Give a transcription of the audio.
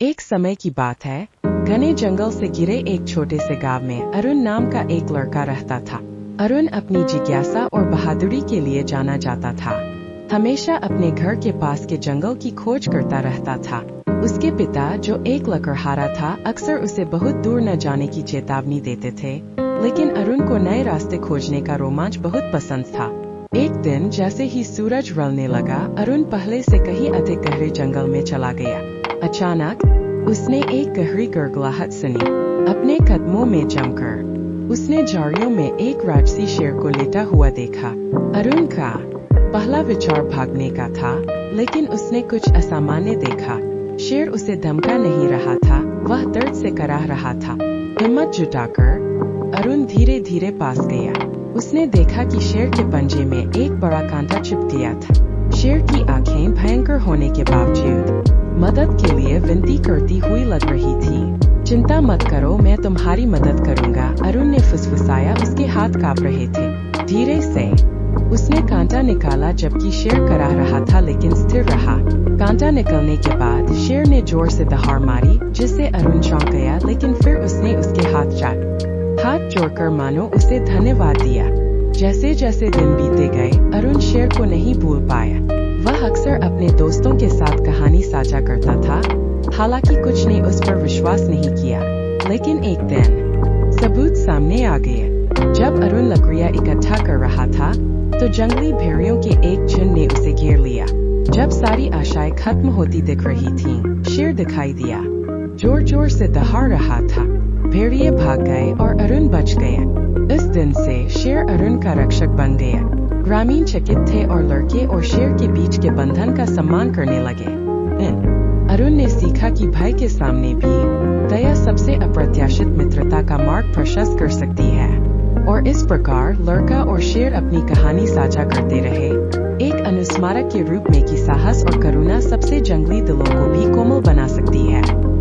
एक समय की बात है, घने जंगल से घिरे एक छोटे से गांव में अरुण नाम का एक लड़का रहता था। अरुण अपनी जिज्ञासा और बहादुरी के लिए जाना जाता था। हमेशा अपने घर के पास के जंगल की खोज करता रहता था। उसके पिता, जो एक लकड़हारा था, अक्सर उसे बहुत दूर न जाने की चेतावनी देते थे, लेकिन अरुण को नए रास्ते खोजने का रोमांच बहुत पसंद था। एक दिन जैसे ही सूरज ढलने लगा, अरुण पहले से कहीं अधिक गहरे जंगल में चला गया। अचानक उसने एक गहरी गड़गड़ाहट सुनी। अपने कदमों में जमकर उसने झाड़ियों में एक राजसी शेर को लेटा हुआ देखा। अरुण का पहला विचार भागने का था, लेकिन उसने कुछ असामान्य देखा। शेर उसे धमका नहीं रहा था, वह दर्द से कराह रहा था। हिम्मत जुटाकर अरुण धीरे धीरे पास गया। उसने देखा कि शेर के पंजे में एक बड़ा कांटा छिप गया था। शेर की आंखें भयंकर होने के बावजूद मदद के लिए विनती करती हुई लग रही थी। चिंता मत करो, मैं तुम्हारी मदद करूंगा, अरुण ने फुसफुसाया। उसके हाथ कांप रहे थे। धीरे से उसने कांटा निकाला, जबकि शेर कराह रहा था लेकिन स्थिर रहा। कांटा निकलने के बाद शेर ने जोर से दहाड़ मारी, जिससे अरुण चौंक गया, लेकिन फिर उसने उसके हाथ जोड़कर मानो उसे धन्यवाद दिया। जैसे जैसे दिन बीते गए, अरुण शेर को नहीं भूल पाया। वह अक्सर अपने दोस्तों के साथ कहानी साझा करता था, हालांकि कुछ ने उस पर विश्वास नहीं किया। लेकिन एक दिन सबूत सामने आ गए। जब अरुण लकड़ियां इकट्ठा कर रहा था, तो जंगली भेड़ियों के एक झुंड ने उसे घेर लिया। जब सारी आशाएं खत्म होती दिख रही थीं, शेर दिखाई दिया। जोर जोर से दहाड़ रहा था। भेड़िए भाग गए और अरुण बच गया। इस दिन से शेर अरुण का रक्षक बन गया। ग्रामीण चकित थे और लड़के और शेर के बीच के बंधन का सम्मान करने लगे। अरुण ने सीखा कि भय के सामने भी दया सबसे अप्रत्याशित मित्रता का मार्ग प्रशस्त कर सकती है। और इस प्रकार लड़का और शेर अपनी कहानी साझा करते रहे, एक अनुस्मारक के रूप में कि साहस और करुणा सबसे जंगली दिलों को भी कोमल बना सकती है।